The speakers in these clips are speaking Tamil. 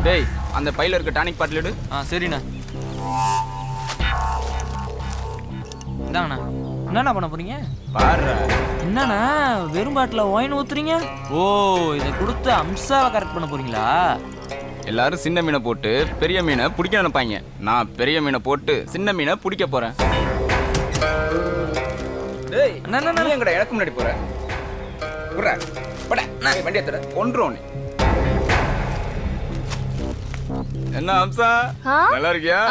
டேய் அந்த பையில இருக்க டானிக் பாட்டில் எடு. சரிண்ணா. இந்தாங்கண்ணா. என்னண்ணா பண்ண போறீங்க? பாரு என்னண்ணா வெறும் பாட்டில் ஒயின் ஊத்துறீங்க? ஓ, இதை கொடுத்து அம்சாவை கரெக்ட் பண்ண போறீங்களா? எல்லாரும் சின்ன மீனை போட்டு பெரிய மீனை பிடிக்க நினைப்பாங்க. நான் பெரிய மீனை போட்டு சின்ன மீனை பிடிக்க போறேன். டேய் நீ எங்கடா எனக்கு முன்னாடி போற? புறா பட நான் வண்டி ஏத்துற கொன்றும் நீ. என்ன அம்சா நல்லா இருக்கியா?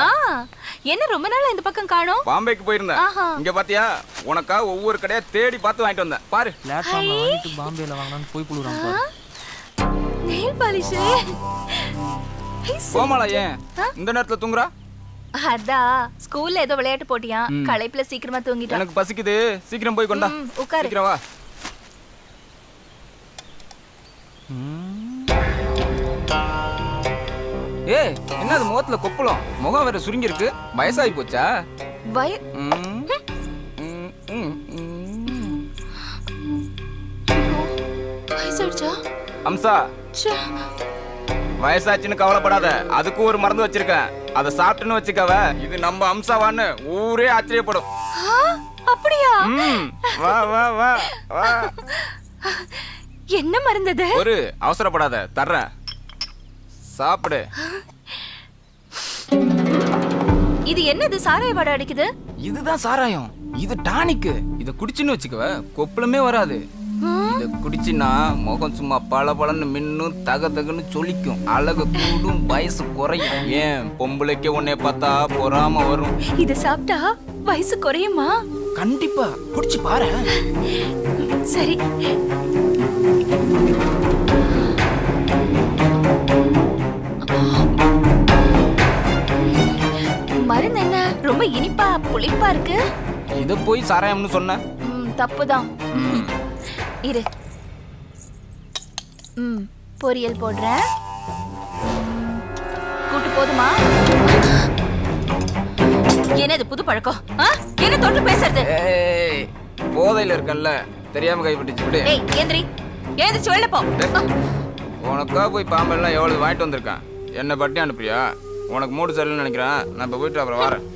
என்ன ரொம்ப நாளா இந்த பக்கம் காணோம்? பாம்பேக்கு போயிருந்தேன். இங்க பாத்தியா உனக்கா ஒவ்வொரு கடையா தேடி பார்த்து வாங்கிட்டு வந்தேன். பாரு பிளாட்ஃபார்ம்ல வாங்கிட்டு பாம்பேல வாங்கலாம்னு போய் புளுறான் பாரு. Nail polish. கோமாளா ஏன் இந்த நேரத்துல தூங்குறா? அதான் ஸ்கூல்ல ஏதோ விளையாட்டு போட்டியா, களைப்புல சீக்கிரமா தூங்கிட்டா. எனக்கு பசிக்குது, சீக்கிரம் போய் கொண்டா. உட்காரு. சீக்கிரம் வா. ஏய் என்னது முகத்துல கொப்பளம், முகம் வேற சுருங்கி இருக்கு. வயசாகி போச்சா? வயசாயிடுச்சா? அம்சா வயசாச்சுன்னு கவலைப்படாத, அதுக்கு ஒரு மருந்து வச்சிருக்கேன். அதை சாப்பிட்டுன்னு வச்சுக்கவ, இது நம்ம அம்சாவான்னு ஊரே ஆச்சரியப்படும். அப்படியா? வா வா வா வா. என்ன மருந்தது? ஒரு அவசரப்படாத, தர்றேன், சாப்பிடு. இது என்னது சாராய வாடை அடிக்குது? இதுதான் சாராயம், இது டானிக். இத குடிச்சுன்னு வச்சுக்கவ கொப்பளமே வராது. இத குடிச்சினா முகம் சும்மா பளபளன்னு மின்னும், தக தகன்னு சொலிக்கும், அழகு கூடும், வயசு குறையும். ஏன் பொம்பளைக்கு உன்னை பார்த்தா பொறாம வரும். இது சாப்பிட்டா வயசு குறையுமா? கண்டிப்பா, குடிச்சு பாரு. சரி. மருந்து என்ன ரொம்ப இனிப்பா புளிப்பா இருக்கு? இத போய் சாராயம்னு சொன்ன? தப்புதான். இரு, பொரியல் போடுறேன். கூட்டு போதுமா? என்னது புது பழக்கம்? என்ன தொட்டு பேசுறது? போதையில இருக்கல்ல, தெரியாம கைப்பட்டுச்சு. விடு. ஏய் ஏந்திரி, ஏந்திரிச்சு வெளில போ. உனக்கா போய் பாம்பெல்லாம் எவ்வளவு வாங்கிட்டு வந்திருக்கேன். என்ன பட்டி அனுப்புறியா? உனக்கு மூடு சரியில்லைன்னு நினைக்கிறேன். நான் இப்போ போயிட்டு அப்புறம் வரேன்.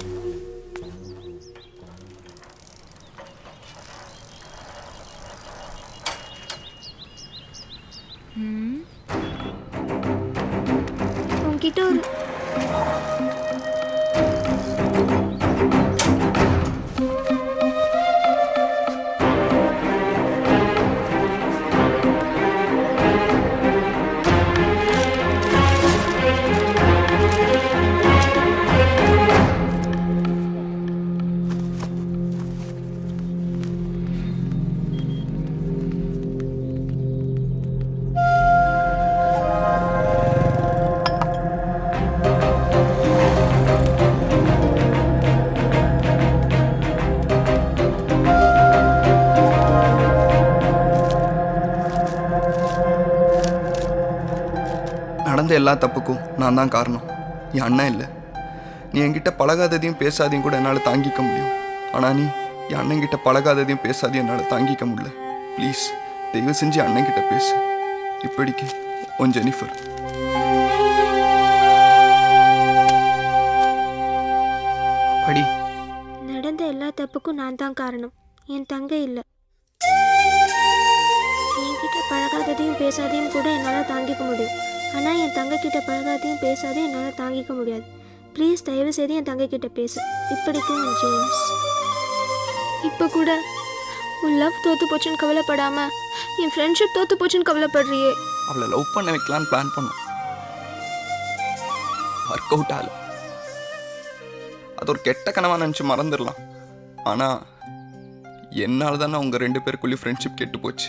உன்கிட்ட ஒரு நடந்த எல்லா தப்புக்கும் நான் தான் காரணம், என் அண்ணன் இல்லை. நீ என்கிட்ட பழகாததையும் பேசாதையும் கூட என்னால் தாங்கிக்க முடியும். ஆனால் நீ என் அண்ணன்கிட்ட பழகாததையும் பேசாதையும் என்னால் தாங்கிக்க முடியல. ப்ளீஸ் தயவு செஞ்சு அண்ணன்கிட்ட பேசு. இப்படிக்கு உன் ஜெனிஃபர். படி. நடந்த எல்லா தப்புக்கும் நான் தான் காரணம், என் தங்கை இல்லை. என்கிட்ட பழகாததையும் பேசாதையும் கூட என்னால் தாங்கிக்க முடியும். ஆனால் என் தங்கைக்கிட்ட பழகாதையும் பேசாதையும் என்னால் தாங்கிக்க முடியாது. ப்ளீஸ் தயவு செய்து என் தங்கைக்கிட்ட பேசு. இப்படிக்கும் ஜேம்ஸ். இப்போ கூட உன் லவ் தோற்று போச்சுன்னு கவலைப்படாம என் ஃப்ரெண்ட்ஷிப் தோற்று போச்சுன்னு கவலைப்படுறியே. அவளை லவ் பண்ண வைக்கலான்னு பிளான் பண்ணோம். ஒர்க் அவுட் ஆகல. அது ஒரு கெட்ட கனவா நினச்சி மறந்துடலாம். ஆனால் என்னால் தானே உங்கள் 2 பேருக்குள்ளேயும் ஃப்ரெண்ட்ஷிப் கெட்டு போச்சு.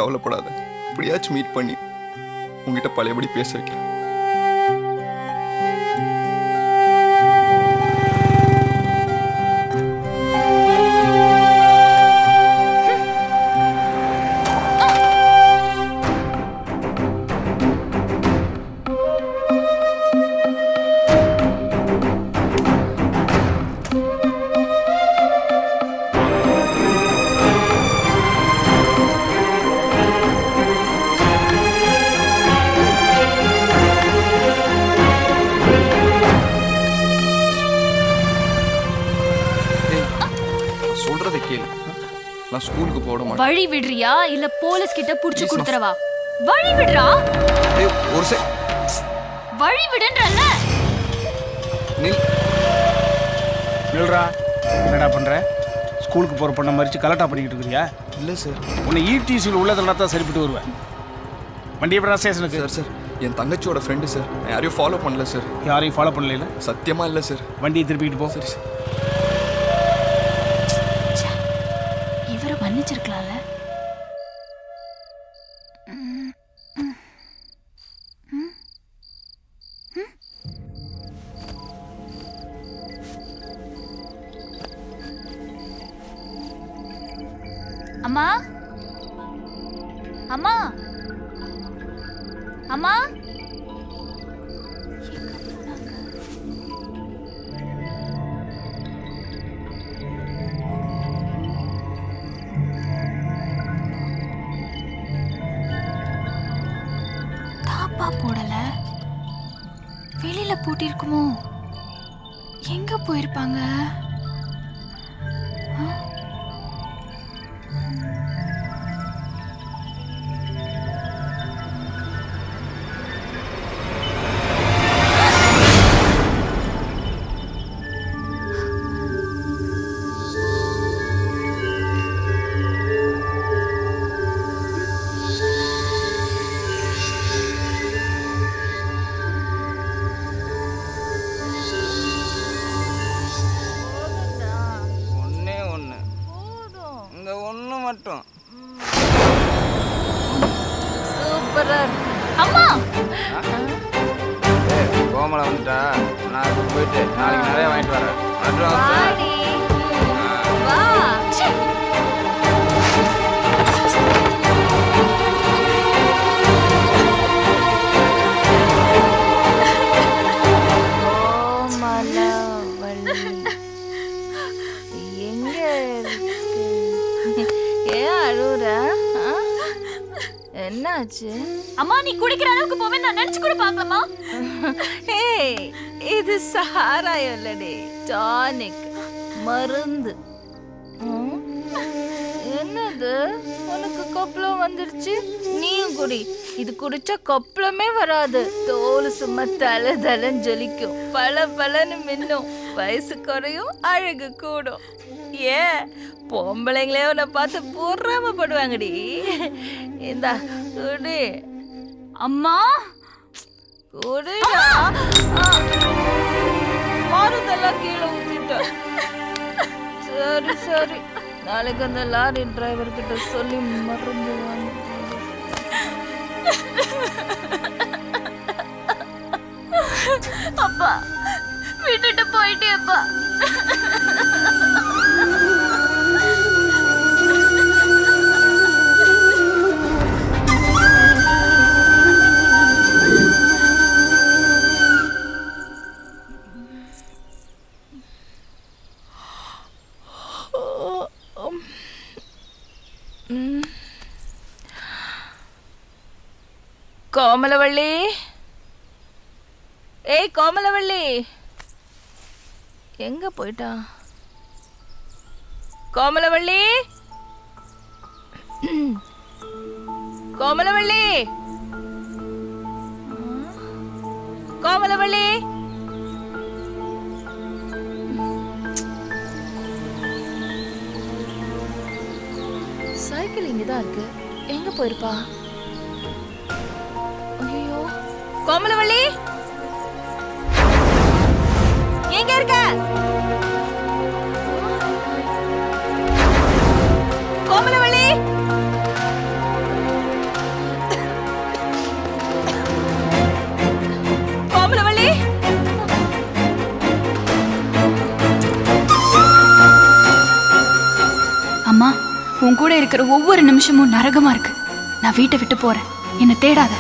கவலைப்படாத, இப்படியாச்சும் மீட் பண்ணி உங்ககிட்ட பழையபடி பேச வைக்கிறேன். நான் ஸ்கூலுக்கு போட மாட்டேன். வழி விடுறியா இல்ல போலீஸ் கிட்ட புடிச்சு கொடுத்துறவா? வழி விடுறா. ஏய் ஒரு செக். வழி விடுன்றல்ல. நில்றா. என்னடா பண்ற? ஸ்கூலுக்கு போற பொண்ணை மறிச்சு கலட்டா பண்ணிக்கிட்டு இருக்கிறியா? இல்லை சார். உன்னை ஈடிசியில் உள்ளதெல்லாம் தான் சரிப்பட்டு வருவேன். வண்டி எப்படா ஸ்டேஷனுக்கு? சார் என் தங்கச்சியோட ஃப்ரெண்டு சார். நான் யாரையும் ஃபாலோ பண்ணல சார். யாரையும் ஃபாலோ பண்ணல? சத்தியமா இல்லை சார். வண்டியை திருப்பிக்கிட்டு போ. சரி சார். இவரை மன்னிச்சிருக்கலாம்ல. அம்மா அம்மா அம்மா தாப்பா போடல, வெளியில பூட்டிருக்குமோ? எங்க போயிருப்பாங்க? மட்டும் சூப்பரா அம்மா. கோமலை வந்துட்டா, நான் இப்போ போயிட்டு நாளைக்கு நிறைய வாங்கிட்டு வரேன். வாடி வா. என்னாச்சு அம்மா? நீ குடிக்கிற அளவுக்கு போவே நான் நினைச்சு கூட பார்க்கலாமா? ஏய், இது சாராயம் இல்லடி, டானிக், மருந்து. என்னது உனக்கு கொப்பளம் வந்துருச்சு? நீயும் குடி. இது குடிச்சா கொப்பளமே வராது. தோல் சும்மா தலை தலைன்னு ஜொலிக்கும், பல பலன்னு மின்னும், வயசு குறையும், அழகு கூடும். ஏன் பொம்பளைங்களே உன்னை பார்த்து பொறாமப்படுவாங்கடி. இந்தா குடி அம்மா, குடிடா. மருந்தெல்லாம் கீழே ஊத்திட்ட. சரி சரி, நாளைக்கு அந்த லாரி டிரைவர் கிட்ட சொல்லி மருந்து வாங்க. அப்பா விட்டுட்டு போயிட்டேப்பா. கோமலவள்ளி, ஏய் கோமலவள்ளி, எங்க போயிட்டா? கோமலவள்ளி, கோமலவள்ளி, கோமலவள்ளி. சைக்கிள் இங்கதான் இருக்கு, எங்க போயிருப்பா? ஐயோ, கோமலவள்ளி எங்க இருக்க? கோமலவள்ளி, கோமலவள்ளி. அம்மா, உன் கூட இருக்கிற ஒவ்வொரு நிமிஷமும் நரகமா இருக்கு. நான் வீட்டை விட்டு போறேன், என்னை தேடாத.